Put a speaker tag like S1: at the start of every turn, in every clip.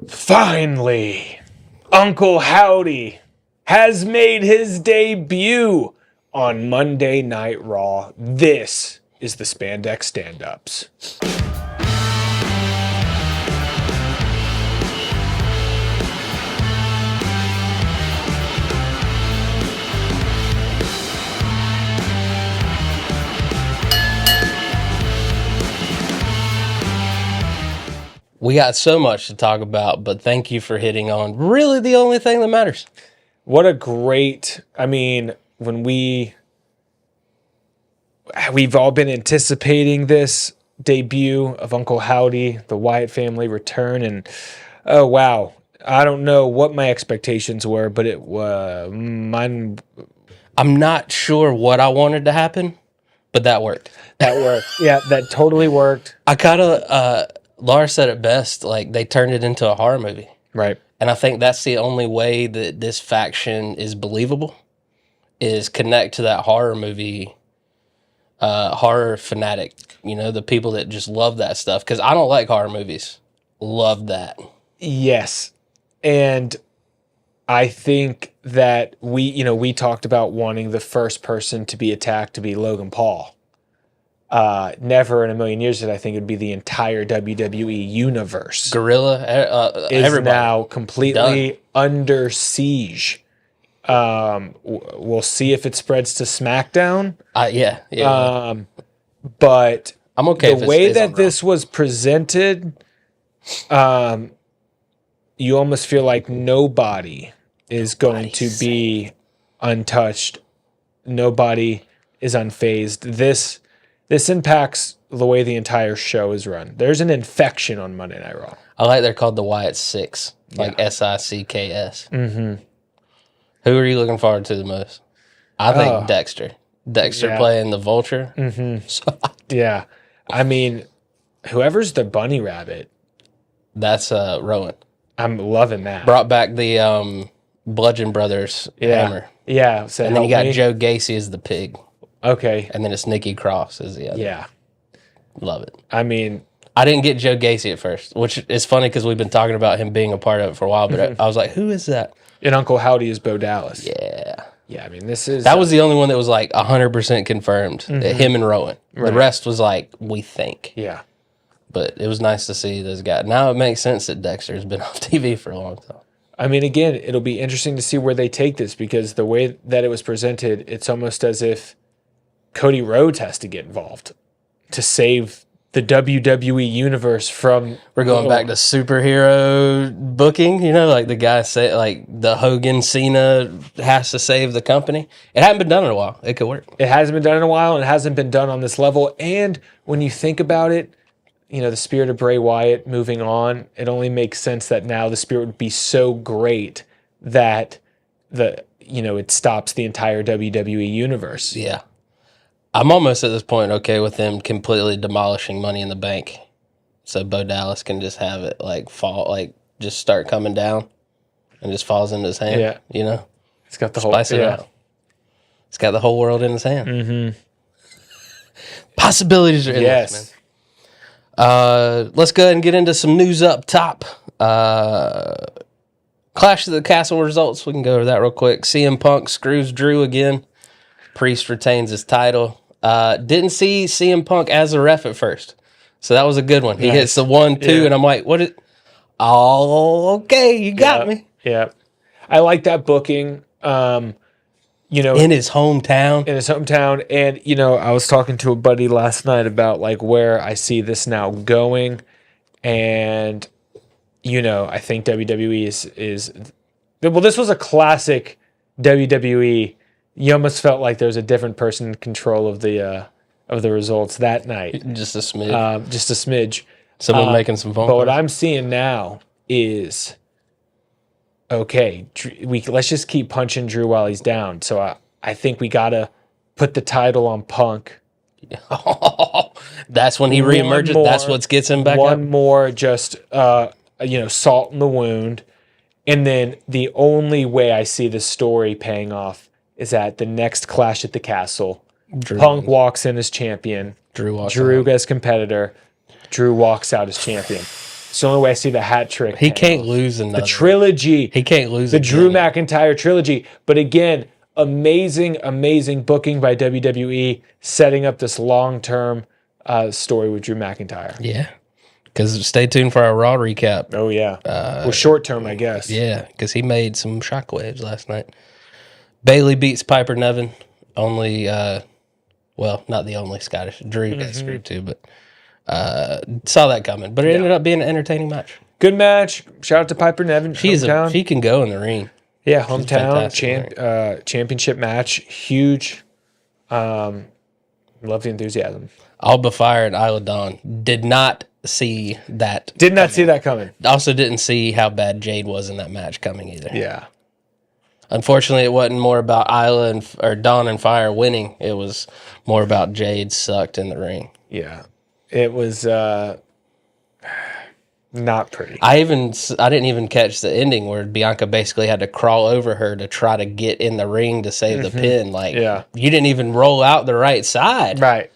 S1: Finally, Uncle Howdy has made his debut on Monday Night Raw. This is the Spandex StandUp's.
S2: We got so much to talk about, but thank you for hitting on really the only thing that matters.
S1: What a great, when we've all been anticipating this debut of Uncle Howdy, the Wyatt family return, and oh wow, I don't know what my expectations were, but mine.
S2: I'm not sure what I wanted to happen, but that worked.
S1: That worked. Yeah, that totally worked.
S2: I kind of, Laura said it best, like they turned it into a horror movie.
S1: Right.
S2: And I think that's the only way that this faction is believable, is connect to that horror movie, horror fanatic, the people that just love that stuff. Because I don't like horror movies. Love that.
S1: Yes. And I think that we talked about wanting the first person to be attacked to be Logan Paul. Never in a million years did I think it would be the entire WWE universe.
S2: Gorilla
S1: is
S2: everybody
S1: now completely under siege. We'll see if it spreads to SmackDown.
S2: Yeah.
S1: But
S2: I'm okay.
S1: The way that this was presented, you almost feel like nobody is going to be untouched. Nobody is unfazed. This impacts the way the entire show is run. There's an infection on Monday Night Raw.
S2: I like they're called the Wyatt Six, like SICKS.
S1: Mm-hmm.
S2: Who are you looking forward to the most? I think Dexter. Dexter playing the Vulture.
S1: Mm-hmm. Yeah. Whoever's the bunny rabbit.
S2: That's Rowan.
S1: I'm loving that.
S2: Brought back the Bludgeon Brothers hammer.
S1: Yeah.
S2: And then you got Joe Gacy as the pig.
S1: Okay.
S2: And then it's Nikki Cross as the other.
S1: Yeah.
S2: Love it.
S1: I
S2: didn't get Joe Gacy at first, which is funny because we've been talking about him being a part of it for a while, but I was like, who is that?
S1: And Uncle Howdy is Bo Dallas.
S2: Yeah.
S1: Yeah, this is...
S2: That was the only one that was like 100% confirmed, him and Rowan. Right. The rest was like, we think.
S1: Yeah.
S2: But it was nice to see those guys. Now it makes sense that Dexter's been off TV for a long time.
S1: Again, it'll be interesting to see where they take this because the way that it was presented, it's almost as if Cody Rhodes has to get involved to save the WWE universe from...
S2: We're going back to superhero booking, like the guy say, like the Hogan Cena has to save the company. It hadn't been done in a while. It could work.
S1: It hasn't been done in a while, and it hasn't been done on this level. And when you think about it, the spirit of Bray Wyatt moving on, it only makes sense that now the spirit would be so great that it stops the entire WWE universe.
S2: Yeah. I'm almost at this point okay with them completely demolishing Money in the Bank, so Bo Dallas can just have it just start coming down, and just falls into his hand. Yeah,
S1: it's got the
S2: spice it out. It's got the whole world in his hand.
S1: Mm-hmm.
S2: Possibilities are endless, man. Let's go ahead and get into some news up top. Clash of the Castle results. We can go over that real quick. CM Punk screws Drew again. Priest retains his title. Didn't see CM Punk as a ref at first, so that was a good one. He hits the 1-2, and I'm like, "What is?" Oh, okay, you got me.
S1: Yeah, I like that booking. In
S2: his
S1: hometown, and I was talking to a buddy last night about like where I see this now going, and I think WWE is well. This was a classic WWE. You almost felt like there was a different person in control of the results that night.
S2: Just a smidge.
S1: Someone
S2: making some phone
S1: calls. But
S2: calls.
S1: what I'm seeing now is, okay, let's just keep punching Drew while he's down. So I think we got to put the title on Punk.
S2: That's when he reemerges. That's what gets him back up.
S1: One more just, salt in the wound. And then the only way I see this story paying off is at the next Clash at the Castle. Punk walks in as champion.
S2: Drew as competitor.
S1: Drew walks out as champion. It's the only way I see the hat trick.
S2: He can't lose another.
S1: The trilogy.
S2: He can't lose
S1: the
S2: again.
S1: Drew McIntyre trilogy. But again, amazing booking by WWE, setting up this long-term story with Drew McIntyre.
S2: Yeah. Because stay tuned for our Raw recap.
S1: Oh, yeah. Well, short-term, I guess.
S2: Yeah, because he made some shockwaves last night. Bailey beats Piper Niven. Only, well, not the only Scottish. Drew got screwed too, but saw that coming. But it ended up being an entertaining match.
S1: Good match. Shout out to Piper Niven.
S2: She can go in the ring.
S1: Yeah, hometown championship match. Huge. Love the enthusiasm.
S2: Alba Fire and Isla Dawn did not see that.
S1: Did not see that coming.
S2: Also didn't see how bad Jade was in that match coming either.
S1: Yeah.
S2: Unfortunately, it wasn't more about Isla or Dawn and Fire winning. It was more about Jade sucked in the ring.
S1: Yeah. It was not pretty.
S2: I didn't even catch the ending where Bianca basically had to crawl over her to try to get in the ring to save the pin. Like, you didn't even roll out the right side.
S1: Right.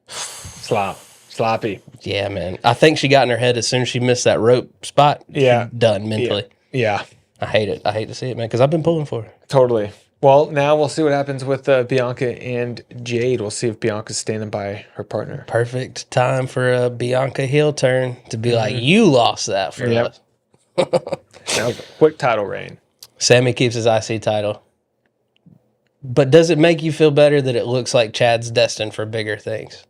S1: Sloppy.
S2: Yeah, man. I think she got in her head as soon as she missed that rope spot.
S1: Yeah.
S2: Done mentally.
S1: Yeah.
S2: I hate it. I hate to see it, man, because I've been pulling for her.
S1: Totally. Well, now we'll see what happens with Bianca and Jade. We'll see if Bianca's standing by her partner.
S2: Perfect time for a Bianca heel turn to be like, you lost that for us.
S1: Now, quick title reign.
S2: Sammy keeps his IC title. But does it make you feel better that it looks like Chad's destined for bigger things?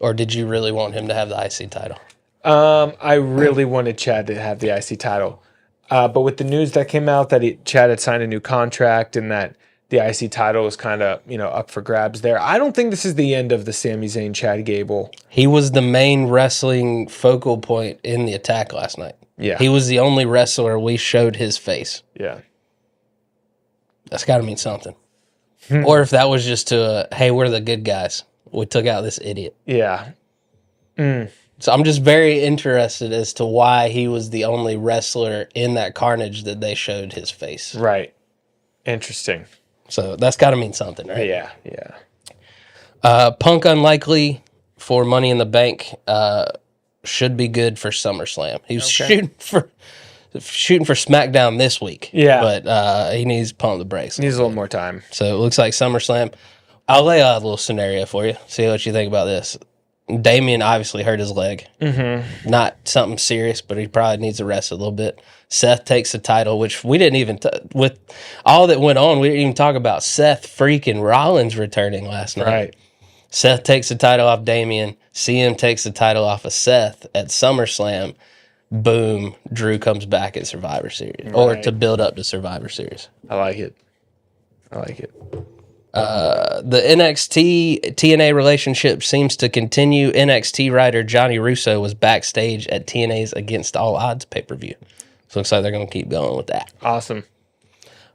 S2: Or did you really want him to have the IC title?
S1: I really wanted Chad to have the IC title. But with the news that came out that Chad had signed a new contract and that the IC title was kind of, up for grabs there, I don't think this is the end of the Sami Zayn, Chad Gable.
S2: He was the main wrestling focal point in the attack last night.
S1: Yeah.
S2: He was the only wrestler we showed his face.
S1: Yeah.
S2: That's got to mean something. Or if that was just hey, we're the good guys. We took out this idiot.
S1: Yeah.
S2: So I'm just very interested as to why he was the only wrestler in that Carnage that they showed his face.
S1: Right. Interesting.
S2: So that's got to mean something, right?
S1: Yeah.
S2: Punk unlikely for Money in the Bank should be good for SummerSlam. He was shooting for SmackDown this week.
S1: Yeah.
S2: But he needs to pump the brakes.
S1: Needs a little more time.
S2: So it looks like SummerSlam. I'll lay out a little scenario for you. See what you think about this. Damien obviously hurt his leg. Not something serious, but he probably needs to rest a little bit. Seth takes the title, which we didn't even, with all that went on, we didn't even talk about Seth freaking Rollins returning last night.
S1: Right.
S2: Seth takes the title off Damien. CM takes the title off of Seth at SummerSlam. Boom. Drew comes back at Survivor Series. Or to build up to Survivor Series.
S1: I like it.
S2: The NXT TNA relationship seems to continue. NXT writer Johnny Russo was backstage at TNA's Against All Odds pay-per-view. So looks like they're going to keep going with that.
S1: Awesome.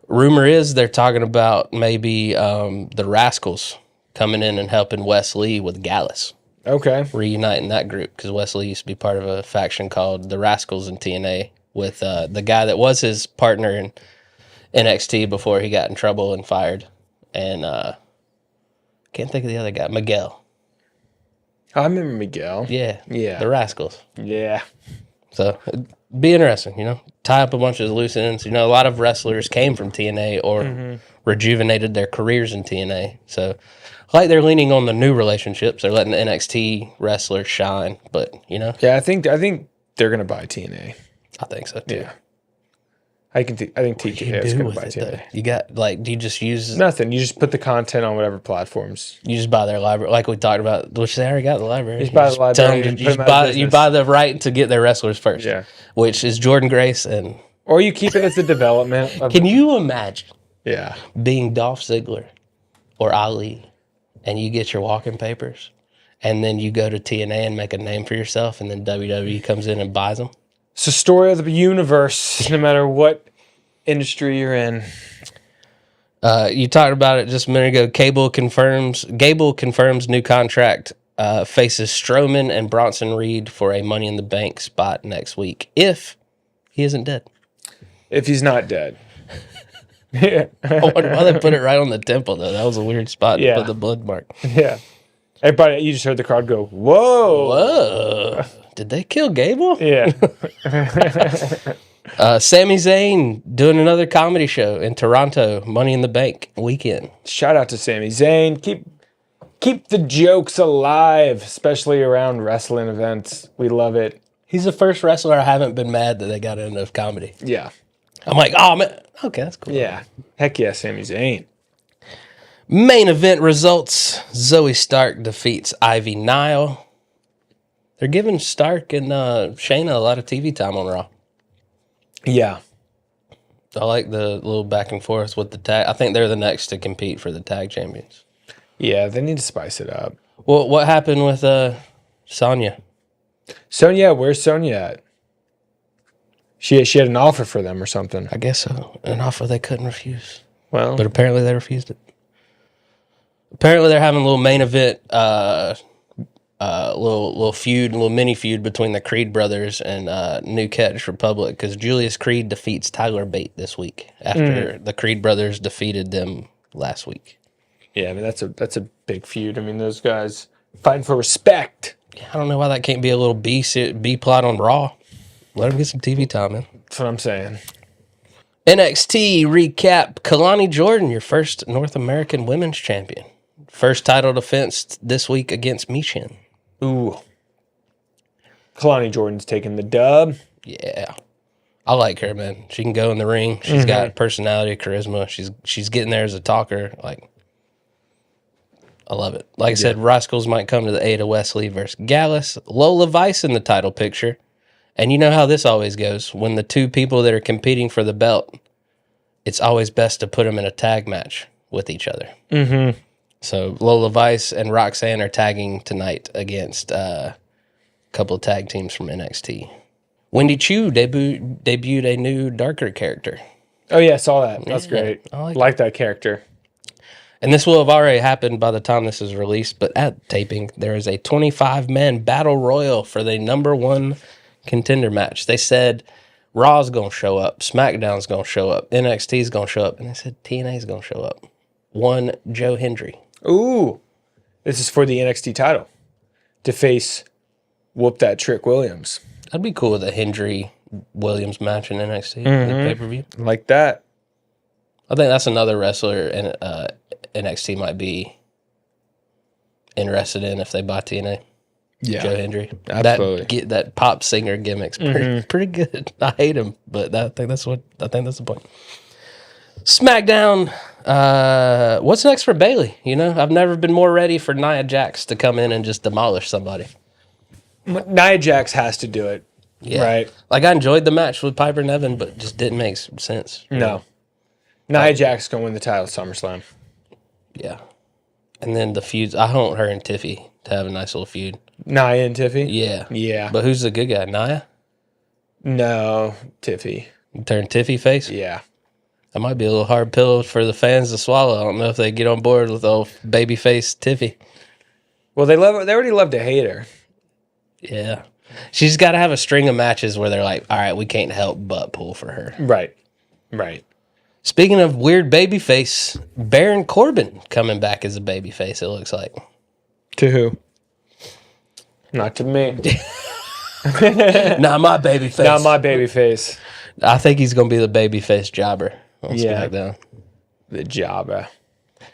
S2: Rumor is they're talking about maybe the Rascals coming in and helping Wes Lee with Gallus.
S1: Okay.
S2: Reuniting that group, because Wes Lee used to be part of a faction called the Rascals in TNA with the guy that was his partner in NXT before he got in trouble and fired. And can't think of the other guy, Miguel.
S1: I remember Miguel.
S2: Yeah.
S1: Yeah.
S2: The Rascals.
S1: Yeah.
S2: So it'd be interesting, tie up a bunch of loose ends. A lot of wrestlers came from TNA or rejuvenated their careers in TNA. So like they're leaning on the new relationships. They're letting the NXT wrestlers shine, but
S1: Yeah, I think they're gonna buy TNA.
S2: I think so too.
S1: Yeah. I think TKO is gonna buy TNA.
S2: You got do you just use
S1: nothing? You just put the content on whatever platforms.
S2: You just buy their library, like we talked about, which they already got the library.
S1: You just buy the library.
S2: You buy the right to get their wrestlers first.
S1: Yeah.
S2: Which is Jordan Grace and.
S1: Or you keep it as the development.
S2: Can you imagine?
S1: Yeah.
S2: Being Dolph Ziggler or Ali, and you get your walking papers, and then you go to TNA and make a name for yourself, and then WWE comes in and buys them.
S1: It's the story of the universe, no matter what industry you're in.
S2: You talked about it just a minute ago. Gable confirms new contract, faces Strowman and Bronson Reed for a Money in the Bank spot next week, if he isn't dead.
S1: If he's not dead. Yeah.
S2: I wonder why they put it right on the temple, though. That was a weird spot to put the blood mark.
S1: Yeah. Everybody, you just heard the crowd go, whoa.
S2: Whoa. Did they kill Gable?
S1: Yeah.
S2: Sami Zayn doing another comedy show in Toronto, Money in the Bank weekend.
S1: Shout out to Sami Zayn. Keep the jokes alive, especially around wrestling events. We love it.
S2: He's the first wrestler I haven't been mad that they got into comedy.
S1: Yeah.
S2: I'm like, oh, man. Okay, that's cool.
S1: Yeah. Heck yeah, Sami Zayn.
S2: Main event results. Zoe Stark defeats Ivy Nile. They're giving Stark and Shayna a lot of TV time on Raw.
S1: Yeah.
S2: I like the little back and forth with the tag. I think they're the next to compete for the tag champions.
S1: Yeah, they need to spice it up.
S2: Well, what happened with Sonya?
S1: Sonya, where's Sonya at? She had an offer for them or something.
S2: I guess so. An offer they couldn't refuse.
S1: Well,
S2: But apparently they refused it. Apparently they're having a little main event, little feud, little mini feud between the Creed brothers and New Catch Republic because Julius Creed defeats Tyler Bate this week after the Creed brothers defeated them last week.
S1: yeah, I mean that's a big feud. I mean those guys fighting for respect.
S2: I don't know why that can't be a little B plot on Raw. Let them get some TV time, man.
S1: That's what I'm saying.
S2: NXT recap. Kalani Jordan, your first North American Women's Champion. First title defense this week against Michin.
S1: Ooh. Kalani Jordan's taking the dub.
S2: Yeah. I like her, man. She can go in the ring. She's got personality, charisma. She's getting there as a talker. Like, I love it. Like I said, Rascals might come to the aid of Wesley versus Gallus. Lola Vice in the title picture. And you know how this always goes. When the two people that are competing for the belt, it's always best to put them in a tag match with each other. Mm-hmm. So Lola Vice and Roxanne are tagging tonight against a couple of tag teams from NXT. Wendy Chu debuted a new darker character.
S1: Oh yeah, I saw that. That's great.
S2: I
S1: like that character.
S2: And this will have already happened by the time this is released, but at taping, there is a 25-man battle royal for the number one contender match. They said Raw's going to show up, SmackDown's going to show up, NXT's going to show up, and they said TNA's going to show up. One Joe Hendry.
S1: Ooh. This is for the NXT title. To face Whoop That Trick Williams.
S2: That'd be cool with a Hendry Williams match in NXT in the pay-per-view.
S1: Like that.
S2: I think that's another wrestler and NXT might be interested in if they buy TNA.
S1: Yeah.
S2: Joe Hendry.
S1: Absolutely.
S2: That pop singer gimmick's pretty good. I hate him, but I think that's the point. SmackDown. What's next for Bayley? You know, I've never been more ready for Nia Jax to come in and just demolish somebody.
S1: Nia Jax has to do it.
S2: Yeah.
S1: Right.
S2: Like I enjoyed the match with Piper Niven, but just didn't make sense.
S1: No. Nia Jax going to win the title at SummerSlam.
S2: Yeah. And then the feuds. I want her and Tiffy to have a nice little feud.
S1: Nia and Tiffy?
S2: Yeah.
S1: Yeah.
S2: But who's the good guy? Nia?
S1: No, Tiffy.
S2: Turn Tiffy face?
S1: Yeah.
S2: That might be a little hard pill for the fans to swallow. I don't know if they get on board with old baby face Tiffy.
S1: Well, they already love to hate her.
S2: Yeah. She's got to have a string of matches where they're like, all right, we can't help but pull for her.
S1: Right. Right.
S2: Speaking of weird babyface, Baron Corbin coming back as a babyface, it looks like.
S1: To who? Not to me.
S2: Not my babyface.
S1: Not my babyface.
S2: I think he's going to be the babyface jobber on
S1: Yeah.
S2: SmackDown.
S1: The jobber.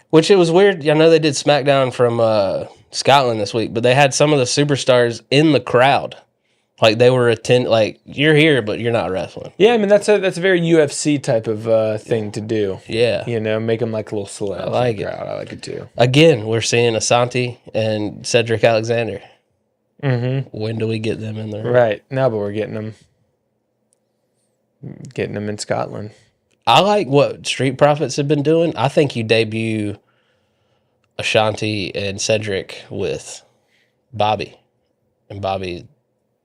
S2: Which it was weird. I know they did SmackDown from Scotland this week, but they had some of the superstars in the crowd. Like they were like you're here, but you're not wrestling.
S1: Yeah, I mean that's a very UFC type of thing to do.
S2: Yeah,
S1: You know, make them like little celebs.
S2: I like
S1: in the
S2: it.
S1: crowd. I like it too.
S2: Again, we're seeing Asante and Cedric Alexander. Mm-hmm. When do we get them in there?
S1: Right. No, but we're getting them in Scotland.
S2: I like what Street Profits have been doing. I think you debut Ashanti and Cedric with Bobby, and Bobby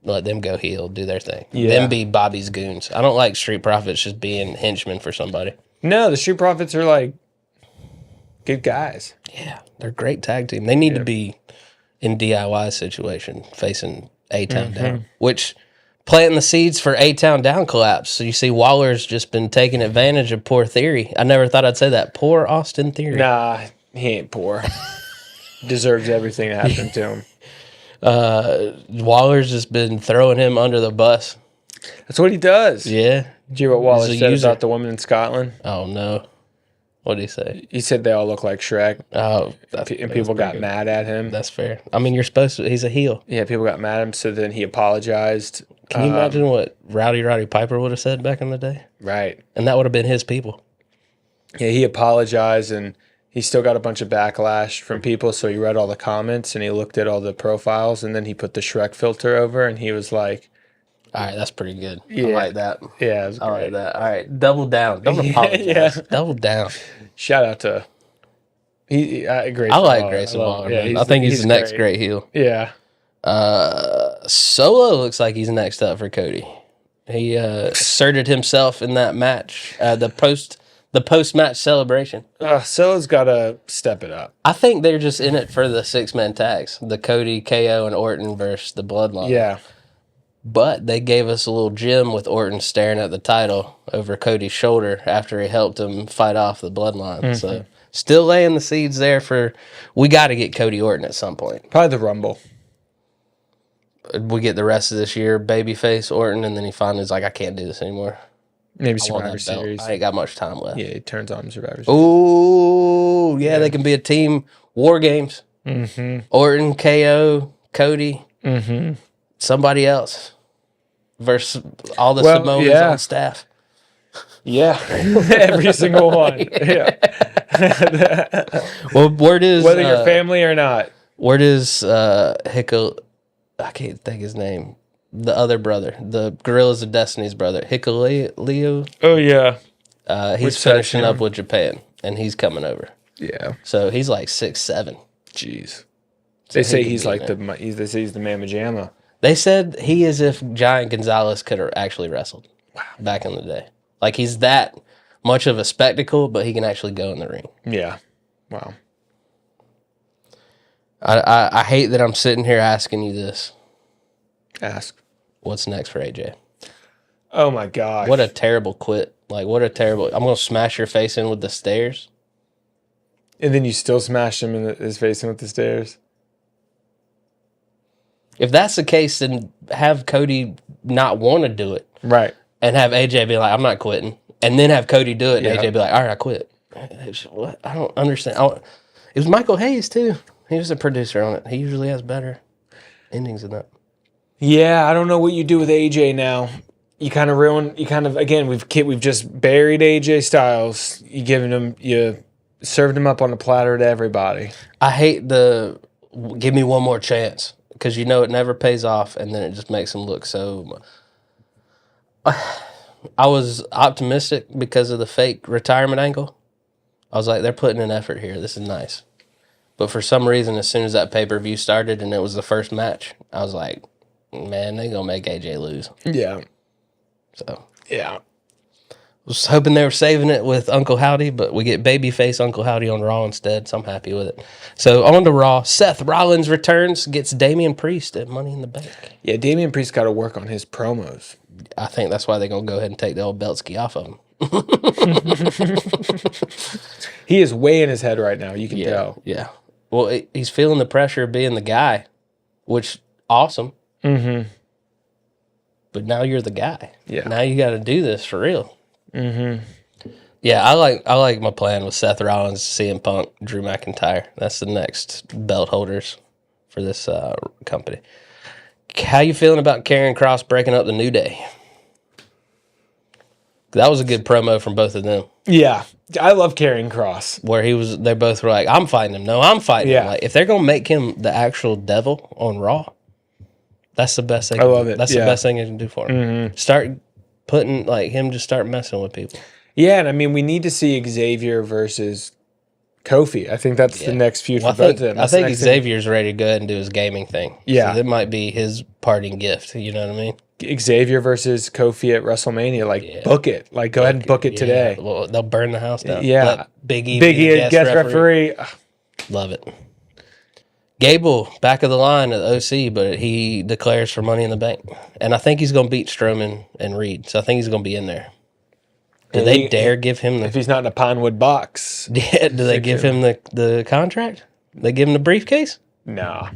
S2: let them go heel, do their thing.
S1: Yeah.
S2: Them be Bobby's goons. I don't like Street Profits just being henchmen for somebody.
S1: No, the Street Profits are like good guys.
S2: Yeah, they're a great tag team. They need to be in DIY situation facing A-Town down, which planting the seeds for A-Town down collapse. So you see Waller's just been taking advantage of poor Theory. I never thought I'd say that. Poor Austin Theory.
S1: Nah, he ain't poor. Deserves everything that happened to him.
S2: Waller's just been throwing him under the bus.
S1: That's what he does.
S2: Yeah.
S1: Did you hear what Wallace
S2: He's a
S1: said
S2: user.
S1: about the woman in Scotland?
S2: Oh, no. What did he say?
S1: He said they all look like Shrek.
S2: Oh,
S1: And people got mad at him.
S2: That's fair. I mean, you're supposed to. He's a heel.
S1: Yeah, people got mad at him, so then he apologized.
S2: Can you imagine what Roddy Piper would have said back in the day?
S1: Right.
S2: And that would have been his people.
S1: Yeah, he apologized, and he still got a bunch of backlash from people, so he read all the comments, and he looked at all the profiles, and then he put the Shrek filter over, and he was like...
S2: All right, that's pretty good.
S1: Yeah.
S2: I like that.
S1: Yeah, it was
S2: I
S1: great.
S2: like that. All right, double down. Don't apologize.
S1: Yeah.
S2: Double down.
S1: Shout out to... Grayson
S2: I like
S1: Waller.
S2: Grayson Waller,
S1: Yeah,
S2: man. I think he's the next great heel.
S1: Yeah.
S2: Solo looks like he's next up for Cody. He asserted himself in that match, the post-match celebration.
S1: Solo's got to step it up.
S2: I think they're just in it for the 6-man tags, the Cody, KO, and Orton versus the Bloodline.
S1: Yeah.
S2: But they gave us a little gem with Orton staring at the title over Cody's shoulder after he helped him fight off the Bloodline.
S1: Mm-hmm.
S2: So still laying the seeds there for, we got to get Cody Orton at some point.
S1: Probably the Rumble.
S2: We get the rest of this year, babyface Orton, and then he finally is like, I can't do this anymore.
S1: Maybe
S2: I want
S1: Survivor
S2: that belt.
S1: Series.
S2: I ain't got much time left.
S1: Yeah, he turns on Survivor Series.
S2: Oh, yeah, they can be a team. War Games.
S1: Mm-hmm.
S2: Orton, KO, Cody,
S1: Mm-hmm.
S2: somebody else versus all the
S1: Well,
S2: Samoans
S1: yeah.
S2: on staff.
S1: Yeah. Every single one. Yeah.
S2: Well, where does
S1: Whether you're family or not.
S2: where does Hickle? I can't think his name. The other brother, the Gorillas of Destiny's brother, Hikuleo.
S1: Oh, yeah.
S2: He's
S1: Which
S2: finishing
S1: section?
S2: up with Japan, and he's coming over.
S1: Yeah.
S2: So he's like 6'7".
S1: Jeez. They say
S2: he
S1: he's
S2: could
S1: like
S2: be
S1: they say he's the Mamma Jamma.
S2: They said he is if Giant Gonzalez could have actually wrestled back in the day. Like he's that much of a spectacle, but he can actually go in the ring.
S1: Yeah. Wow.
S2: I hate that I'm sitting here asking you this.
S1: Ask.
S2: What's next for AJ?
S1: Oh my gosh.
S2: What a terrible quit. Like, what a terrible... I'm going to smash your face in with the stairs.
S1: And then you still smashed him in his face in with the stairs.
S2: If that's the case, then have Cody not want to do it.
S1: Right.
S2: And have AJ be like, I'm not quitting. And then have Cody do it, and
S1: Yeah.
S2: AJ be like, all right, I quit. What? I don't understand. It was Michael Hayes, too. He was the producer on it. He usually has better endings than that.
S1: Yeah, I don't know what you do with AJ now. You kind of again, we've just buried AJ Styles. You served him up on a platter to everybody.
S2: I hate the give me one more chance because you know it never pays off, and then it just makes him look so. I was optimistic because of the fake retirement angle. I was like, they're putting an effort here. This is nice. But for some reason, as soon as that pay-per-view started and it was the first match, I was like, man, they going to make AJ lose.
S1: Yeah.
S2: So
S1: Yeah.
S2: was hoping they were saving it with Uncle Howdy, but we get babyface Uncle Howdy on Raw instead, so I'm happy with it. So on to Raw. Seth Rollins returns, gets Damian Priest at Money in the Bank.
S1: Yeah, Damian Priest got to work on his promos.
S2: I think that's why they're going to go ahead and take the old Beltsky off of him.
S1: He is way in his head right now. You can tell.
S2: Yeah. Well, he's feeling the pressure of being the guy, which awesome.
S1: Mm-hmm.
S2: But now you're the guy.
S1: Yeah.
S2: Now you got to do this for real.
S1: Mm-hmm.
S2: Yeah, I like my plan with Seth Rollins, CM Punk, Drew McIntyre. That's the next belt holders for this company. How you feeling about Karrion Kross breaking up the New Day? That was a good promo from both of them.
S1: Yeah, I love Karrion Kross.
S2: Where they both were like, I'm fighting him. No, I'm fighting him.
S1: Yeah.
S2: Like, if they're going to make him the actual devil on Raw, that's the best thing.
S1: I love it.
S2: That's the best thing you can do for him.
S1: Mm-hmm.
S2: Start putting, like, him just start messing with people.
S1: Yeah, and I mean, we need to see Xavier versus Kofi. I think that's the next feud for both of them.
S2: I think Xavier's ready to go ahead and do his gaming thing.
S1: Yeah.
S2: So that might be his parting gift. You know what I mean?
S1: Xavier versus Kofi at WrestleMania. Like, book it. Like, go ahead and book it today.
S2: Well, they'll burn the house down.
S1: Yeah.
S2: Let Big E,
S1: Big
S2: be the
S1: E, guest referee.
S2: Love it. Gable, back of the line at OC, but he declares for Money in the Bank. And I think he's going to beat Strowman and Reed. So I think he's going to be in there. Do they dare give him
S1: If he's not in a Pinewood box.
S2: Yeah, do they give him the contract? They give him the briefcase?
S1: Nah.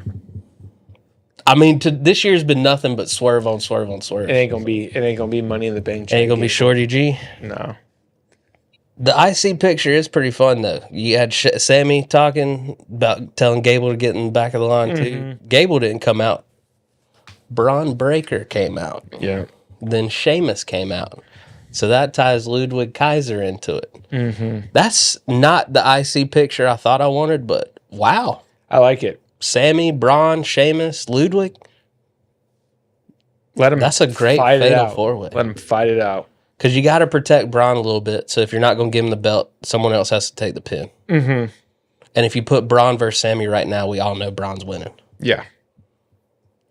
S2: I mean, this year's been nothing but swerve on swerve on swerve.
S1: It ain't gonna be Money in the Bank.
S2: It ain't gonna be Shorty G.
S1: No.
S2: The IC picture is pretty fun though. You had Sammy talking about telling Gable to get in the back of the line too. Gable didn't come out. Braun Breaker came out.
S1: Yeah.
S2: Then Sheamus came out. So that ties Ludwig Kaiser into it. That's not the IC picture I thought I wanted, but wow.
S1: I like it.
S2: Sammy, Braun, Sheamus, Ludwig.
S1: Let him.
S2: That's a great
S1: fight it
S2: fatal
S1: out.
S2: four-way.
S1: Let him fight it out.
S2: Because you got to protect Braun a little bit. So if you're not going to give him the belt, someone else has to take the pin. And if you put Braun versus Sammy right now, we all know Braun's winning.
S1: Yeah.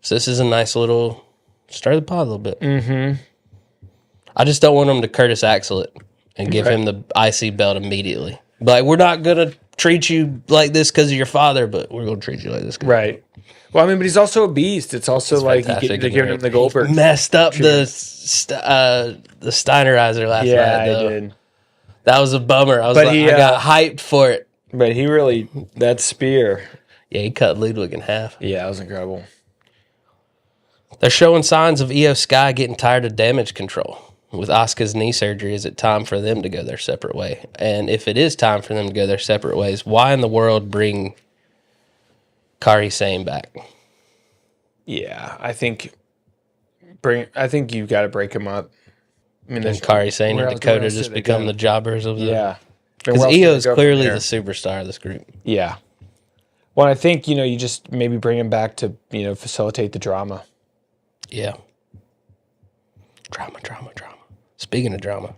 S2: So this is a nice little stir the pot a little bit. I just don't want him to Curtis Axel it and give him the IC belt immediately. Like, we're not going to treat you like this because of your father, but we're going to treat you like this.
S1: Right. Well, I mean, but he's also a beast. It's also like they're giving him the Goldberg.
S2: He messed up the Steinerizer last night, though.
S1: I did.
S2: That was a bummer. I got hyped for it.
S1: But he really, that spear.
S2: Yeah, he cut Ludwig in half.
S1: Yeah, that was incredible.
S2: They're showing signs of Io Sky getting tired of damage control. With Asuka's knee surgery, is it time for them to go their separate way? And if it is time for them to go their separate ways, why in the world bring Kairi Sane back?
S1: Yeah, I think you've got to break him up. I mean,
S2: And Kairi Sane and Dakota just become the jobbers of the...
S1: Yeah.
S2: Because Io is clearly the superstar of this group.
S1: Yeah. Well, I think, you just maybe bring him back to, facilitate the drama.
S2: Yeah. Drama. Speaking of drama,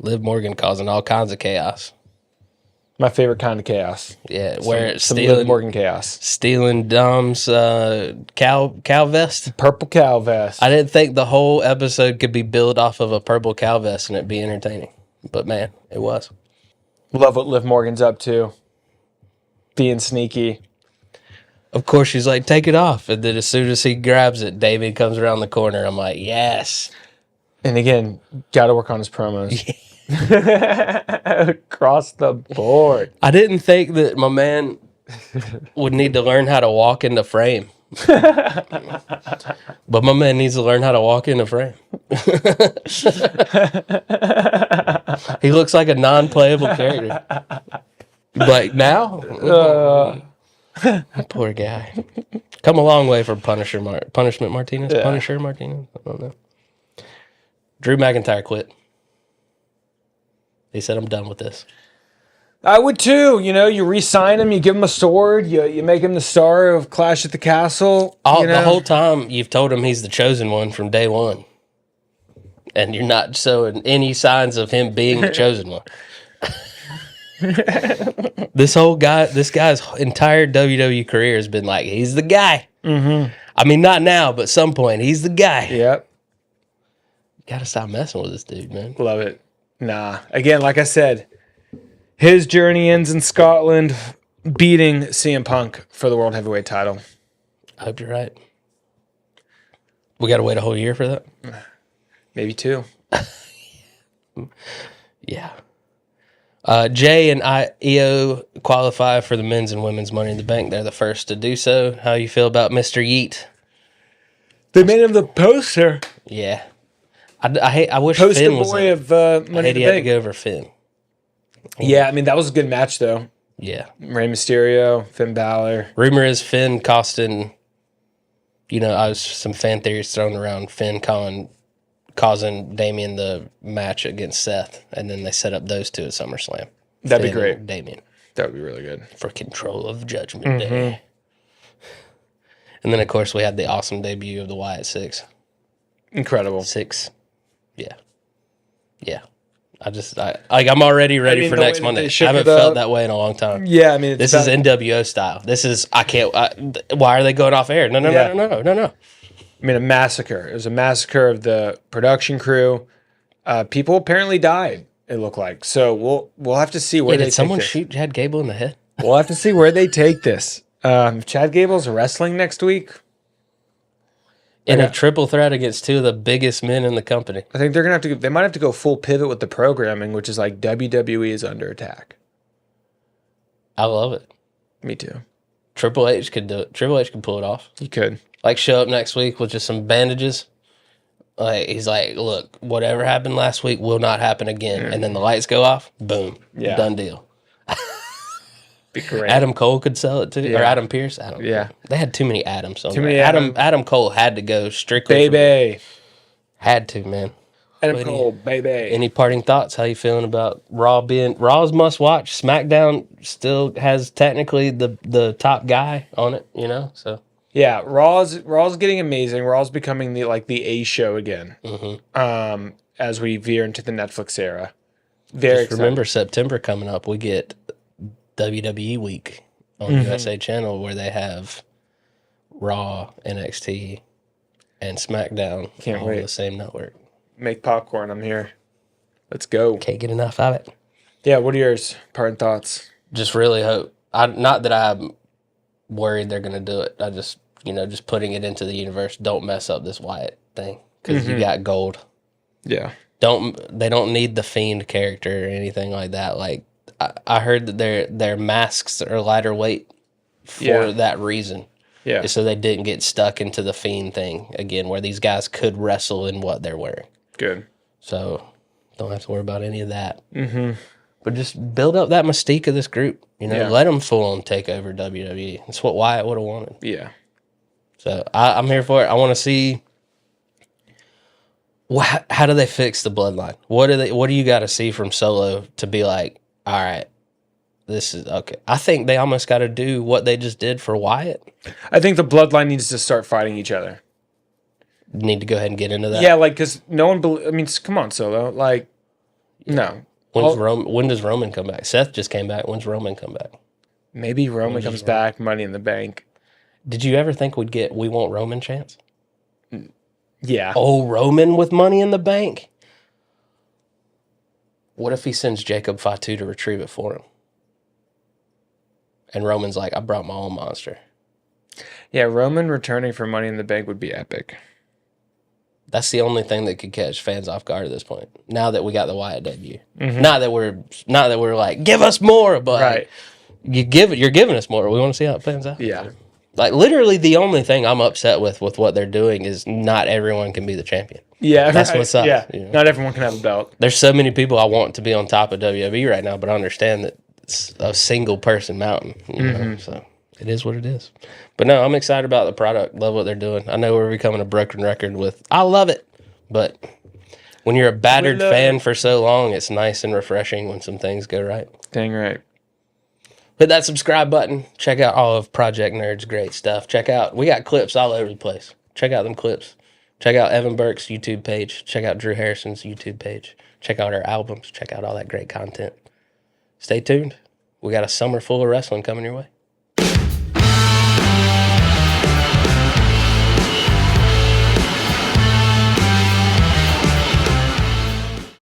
S2: Liv Morgan causing all kinds of chaos.
S1: My favorite kind of chaos.
S2: Yeah,
S1: Some Liv Morgan chaos.
S2: Stealing Dom's cow vest.
S1: Purple cow vest.
S2: I didn't think the whole episode could be built off of a purple cow vest and it be entertaining. But man, it was.
S1: Love what Liv Morgan's up to. Being sneaky.
S2: Of course, she's like, take it off. And then as soon as he grabs it, David comes around the corner. I'm like, yes.
S1: And again, got to work on his promos. Across the board.
S2: I didn't think that my man would need to learn how to walk in the frame. But my man needs to learn how to walk in the frame. He looks like a non-playable character. Like now? Poor guy. Come a long way from Punishment Martinez? Yeah. Punisher Martinez? I don't know. Drew McIntyre quit. He said, I'm done with this.
S1: I would too. You re-sign him, you give him a sword, you make him the star of Clash at the Castle.
S2: The whole time you've told him he's the chosen one from day one. And you're not showing any signs of him being the chosen one. This guy's entire WWE career has been like, he's the guy. I mean, not now, but some point, he's the guy.
S1: Yep.
S2: Gotta stop messing with this dude, man.
S1: Love it. Nah. Again, like I said, his journey ends in Scotland, beating CM Punk for the World Heavyweight title.
S2: I hope you're right. We gotta wait a whole year for that?
S1: Maybe 2.
S2: Yeah. Jay and Io qualify for the men's and women's Money in the Bank. They're the first to do so. How you feel about Mr. Yeet?
S1: They made him the poster.
S2: Yeah. I wish
S1: Poster
S2: Finn was
S1: boy of Money in the
S2: had
S1: Bank.
S2: to go over Finn.
S1: Yeah, I mean, that was a good match, though.
S2: Yeah.
S1: Rey Mysterio, Finn Balor.
S2: Rumor is Finn costing, I was some fan theories thrown around, Finn causing Damian the match against Seth, and then they set up those two at SummerSlam.
S1: That'd
S2: Finn
S1: be great.
S2: and Damian.
S1: That would be really good.
S2: For control of Judgment Day. And then, of course, we had the awesome debut of the Wyatt Six.
S1: Incredible.
S2: 6. Yeah. I'm already ready for next Monday. I haven't felt that way in a long time.
S1: Yeah, I mean,
S2: this is NWO style. This is, why are they going off air? No.
S1: I mean, a massacre. It was a massacre of the production crew. People apparently died, it looked like. So we'll have to see where they take this. Did someone
S2: shoot Chad Gable in the head?
S1: We'll have to see where they take this. Chad Gable's wrestling next week.
S2: In a triple threat against 2 of the biggest men in the company.
S1: I think they might have to go full pivot with the programming, which is like WWE is under attack.
S2: I love it.
S1: Me too.
S2: Triple H could do it. Triple H could pull it off.
S1: He could.
S2: Like, show up next week with just some bandages. Like, he's like, look, whatever happened last week will not happen again. And then the lights go off. Boom.
S1: Yeah.
S2: Done deal.
S1: Be great.
S2: Adam Cole could sell it too.
S1: Yeah.
S2: Or Adam Pierce. I don't know.
S1: Yeah.
S2: They had too many Adams.
S1: Too many Adam.
S2: Adam Cole had to go strictly.
S1: Baby.
S2: Had to, man.
S1: Adam Cole, baby.
S2: Any parting thoughts? How you feeling about Raw's must watch? SmackDown still has technically the top guy on it, you know? So
S1: Yeah, Raw's getting amazing. Raw's becoming the A show again. As we veer into the Netflix era. Very
S2: just remember September coming up, we get WWE week on USA Channel where they have Raw, NXT, and SmackDown
S1: Can't
S2: all
S1: wait.
S2: on the same network.
S1: Make popcorn. I'm here. Let's go.
S2: Can't get enough of it.
S1: Yeah, what are yours? Parting thoughts?
S2: Just really hope. Not that I'm worried they're going to do it. I just, just putting it into the universe. Don't mess up this Wyatt thing because you got gold.
S1: Yeah.
S2: They don't need the Fiend character or anything like that. Like I heard that their masks are lighter weight for that reason.
S1: Yeah.
S2: So they didn't get stuck into the Fiend thing again, where these guys could wrestle in what they're wearing.
S1: Good.
S2: So don't have to worry about any of that. But just build up that mystique of this group. Let them full on take over WWE. That's what Wyatt would have wanted.
S1: Yeah.
S2: So I'm here for it. I want to see how do they fix the bloodline. What do you got to see from Solo to be like, all right, this is okay. I think they almost got to do what they just did for Wyatt.
S1: I think the bloodline needs to start fighting each other.
S2: Need to go ahead and get into that.
S1: Yeah, like, because no one I mean, come on, Solo. Like, no.
S2: When does Roman come back? Seth just came back. When's Roman come back?
S1: Maybe Roman comes back, Money in the Bank.
S2: Did you ever think we'd get We Want Roman chance?
S1: Yeah.
S2: Oh, Roman with Money in the Bank? What if he sends Jacob Fatu to retrieve it for him? And Roman's like, I brought my own monster.
S1: Yeah, Roman returning for Money in the Bank would be epic.
S2: That's the only thing that could catch fans off guard at this point. Now that we got the Wyatt debut, not that we're like, give us more, but
S1: Right.
S2: you're giving us more. We want to see how it pans out.
S1: Yeah.
S2: Like literally, the only thing I'm upset with what they're doing is not everyone can be the champion.
S1: Yeah,
S2: That's
S1: right.
S2: what sucks.
S1: Yeah,
S2: you know?
S1: not everyone can have a belt.
S2: There's so many people I want to be on top of WWE right now, but I understand that it's a single person mountain. You know? So it is what it is. But no, I'm excited about the product. Love what they're doing. I know we're becoming a broken record with I love it, but when you're a battered fan for so long, it's nice and refreshing when some things go right.
S1: Dang right.
S2: Hit that subscribe button. Check out all of Project Nerd's great stuff. We got clips all over the place. Check out them clips. Check out Evan Burke's YouTube page. Check out Drew Harrison's YouTube page. Check out our albums. Check out all that great content. Stay tuned. We got a summer full of wrestling coming your way.